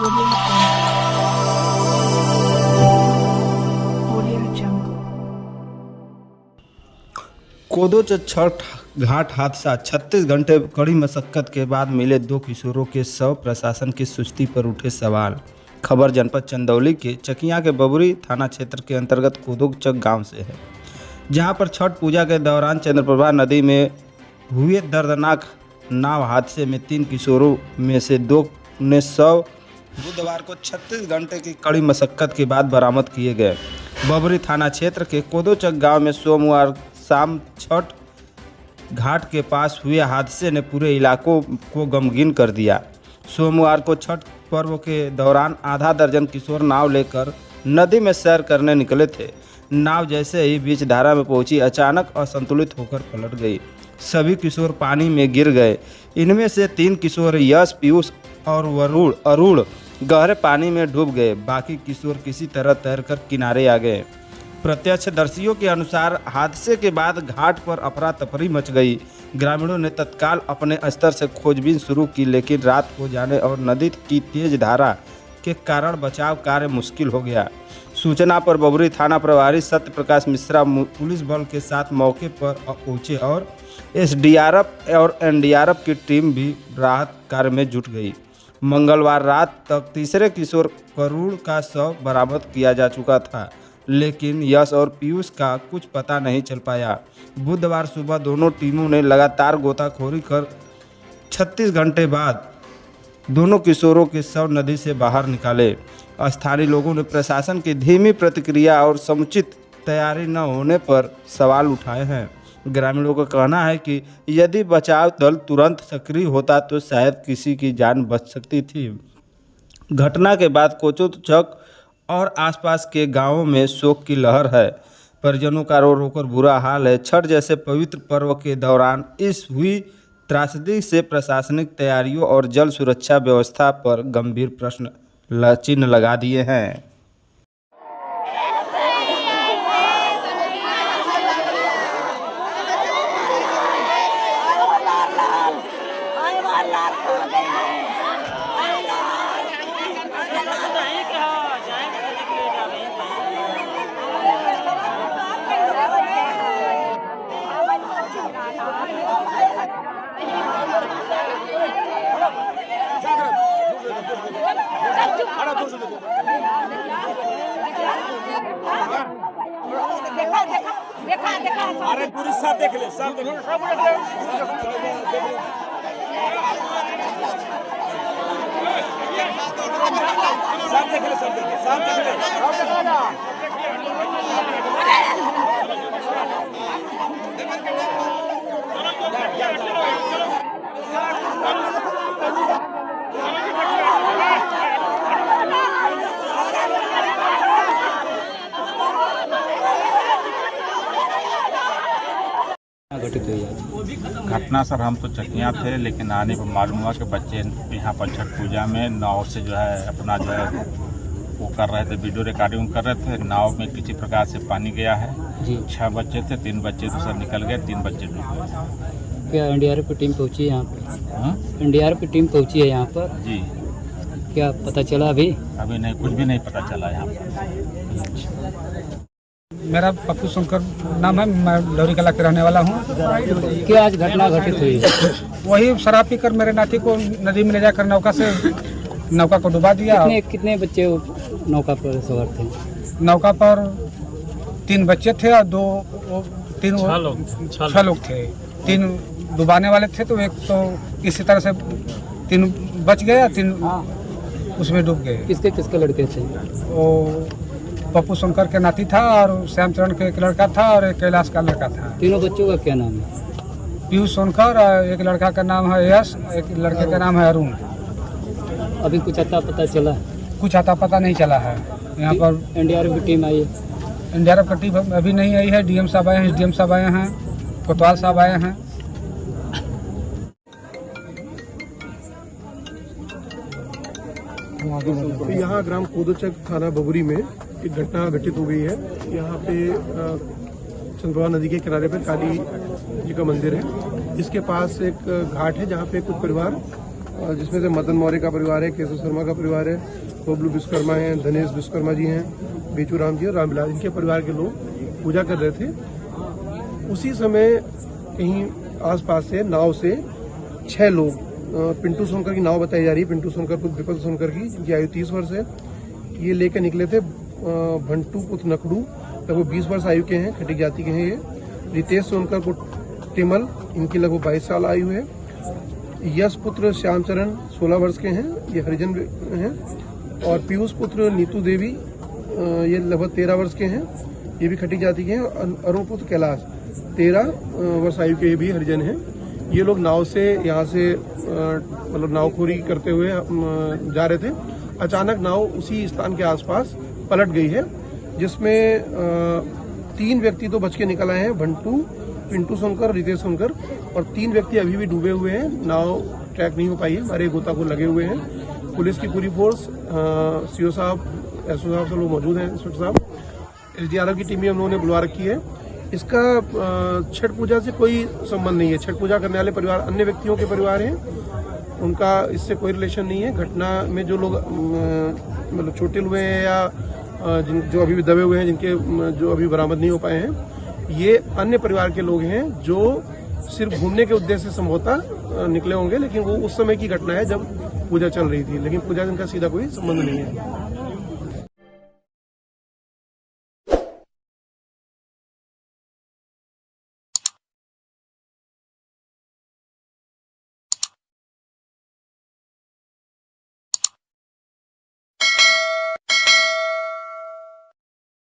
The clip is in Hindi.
Audio Jungle. कोदो छठ घाट हादसा 36 घंटे कड़ी मशक्कत के बाद मिले 2 किशोरों के शव, प्रशासन की सुस्ती पर उठे सवाल। खबर जनपद चंदौली के चकिया के बबुरी थाना क्षेत्र के अंतर्गत कोदोचक गांव से है, जहां पर छठ पूजा के दौरान चंद्रप्रभा नदी में हुए दर्दनाक नाव हादसे में 3 किशोरों में से 2 ने शव बुधवार को 36 घंटे की कड़ी मशक्कत के बाद बरामद किए गए। बबुरी थाना क्षेत्र के कोदोचक गांव में सोमवार शाम छठ घाट के पास हुए हादसे ने पूरे इलाकों को गमगीन कर दिया। सोमवार को छठ पर्व के दौरान आधा दर्जन किशोर नाव लेकर नदी में सैर करने निकले थे। नाव जैसे ही बीच धारा में पहुंची, अचानक असंतुलित होकर पलट गई। सभी किशोर पानी में गिर गए। इनमें से 3 किशोर यश, पीयूष और अरुण गहरे पानी में डूब गए। बाकी किशोर किसी तरह तैरकर किनारे आ गए। प्रत्यक्षदर्शियों के अनुसार हादसे के बाद घाट पर अफरा तफरी मच गई। ग्रामीणों ने तत्काल अपने स्तर से खोजबीन शुरू की, लेकिन रात हो जाने और नदी की तेज धारा के कारण बचाव कार्य मुश्किल हो गया। सूचना पर बबुरी थाना प्रभारी सत्य प्रकाश मिश्रा पुलिस बल के साथ मौके पर पहुंचे और एसडीआरएफ और एनडीआरएफ की टीम भी राहत कार्य में जुट गई। मंगलवार रात तक तीसरे किशोर करुण का शव बरामद किया जा चुका था, लेकिन यश और पीयूष का कुछ पता नहीं चल पाया। बुधवार सुबह दोनों टीमों ने लगातार गोताखोरी कर 36 घंटे बाद दोनों किशोरों के शव नदी से बाहर निकाले। स्थानीय लोगों ने प्रशासन की धीमी प्रतिक्रिया और समुचित तैयारी न होने पर सवाल उठाए हैं। ग्रामीणों का कहना है कि यदि बचाव दल तुरंत सक्रिय होता तो शायद किसी की जान बच सकती थी। घटना के बाद कोदोचक और आसपास के गांवों में शोक की लहर है। परिजनों का रो रोकर बुरा हाल है। छठ जैसे पवित्र पर्व के दौरान इस हुई त्रासदी से प्रशासनिक तैयारियों और जल सुरक्षा व्यवस्था पर गंभीर प्रश्न चिन्ह लगा दिए हैं। अरे पूरी सब देख ले, सब देख ले, सब देख ले, सब देख ले, सब देख ले। घटना सर, हम तो चकिया थे, लेकिन आने पर मालूम हुआ कि बच्चे यहाँ पर छठ पूजा में नाव से जो है अपना जो है वो कर रहे थे, वीडियो रिकॉर्डिंग कर रहे थे। नाव में किसी प्रकार से पानी गया है जी। 6 बच्चे थे, 3 बच्चे तो सर निकल गए, 3 बच्चे डूब गए। क्या एनडीआरएफ की टीम पहुंची है यहाँ पर? एनडीआरएफ की टीम पहुंची है यहाँ पर जी। क्या पता चला? अभी नहीं, कुछ भी नहीं पता चला यहाँ पर। मेरा पप्पू शंकर नाम है, मैं लौरी कला के रहने वाला हूँ। क्या आज घटना घटित हुई? वही शराब पीकर मेरे नाती को नदी में ले जाकर नौका को डुबा दिया। कितने बच्चे नौका पर सवार थे? नौका पर 3 बच्चे थे और 6 लोग थे। 3 डुबाने वाले थे, तो एक तो किसी तरह से 3 बच गया, 3 उसमें डूब गए। किसके लड़के थे? वो पप्पू शंकर के नाती था और श्यामचरण के एक लड़का था और एक कैलाश का लड़का था। तीनों बच्चों का क्या नाम है? पीयूष शंकर, एक लड़का का नाम है यश, एक लड़के का नाम है अरुण। अभी कुछ अता पता चला? कुछ अता पता नहीं चला है। यहाँ पर एनडीआरएफ की टीम आई है? एनडीआरएफ की टीम अभी नहीं आई है। डीएम साहब आए हैं, एसडीएम साहब आए हैं, कोतवाल साहब आए हैं। तो यहाँ ग्राम कोदोचक थाना बबुरी में एक घटना घटित हो गई है। यहाँ पे चंद्रप्रभा नदी के किनारे पे काली जी का मंदिर है। इसके पास एक घाट है जहाँ पे कुछ परिवार जिसमें से मदन मौर्य का परिवार है, केशव शर्मा का परिवार है, बबलू विश्वकर्मा है, धनेश विश्वकर्मा जी हैं, बेचू राम जी और रामविलास, इनके परिवार के लोग पूजा कर रहे थे। उसी समय कहीं आसपास से नाव से 6 लोग, पिंटू सोनकर की नाव बताई जा रही है, पिंटू सोनकर पुत्र विपल सोनकर की, जिनकी आयु 30 वर्ष है, ये लेकर निकले थे। भंटू पुत्र नकड़ू लगभग 20 वर्ष आयु के हैं, खटीक जाति के हैं ये। रितेश सोनकर को टिमल, इनकी लगभग 22 साल आयु है। यश पुत्र श्यामचरण 16 वर्ष के हैं, ये हरिजन हैं। और पीयूष पुत्र नीतू देवी, ये लगभग 13 वर्ष के हैं, ये भी खटीक जाति के हैं। अरुण पुत्र कैलाश 13 वर्ष आयु के, ये भी हरिजन हैं। ये लोग नाव से यहाँ से मतलब नावखोरी करते हुए जा रहे थे। अचानक नाव उसी स्थान के आसपास पलट गई है, जिसमें 3 व्यक्ति तो बच के निकल आए हैं, भंटू, पिंटू सोनकर, रितेश सोनकर, और 3 व्यक्ति अभी भी डूबे हुए हैं। नाव ट्रैक नहीं हो पाई है, हमारे गोताखोर लगे हुए हैं। पुलिस की पूरी फोर्स, सीओ साहब, एसओ साहब सब लोग मौजूद हैं, इंस्पेक्टर साहब, एसडीआरएफ की टीम भी हम लोगों ने बुलवा रखी है। इसका छठ पूजा से कोई संबंध नहीं है। छठ पूजा करने वाले परिवार अन्य व्यक्तियों के परिवार हैं, उनका इससे कोई रिलेशन नहीं है। घटना में जो लोग मतलब चोटिल हुए हैं या जो अभी भी दबे हुए हैं, जिनके जो अभी बरामद नहीं हो पाए हैं, ये अन्य परिवार के लोग हैं जो सिर्फ घूमने के उद्देश्य से संभवतः निकले होंगे, लेकिन वो उस समय की घटना है जब पूजा चल रही थी, लेकिन पूजा से इनका सीधा कोई संबंध नहीं है।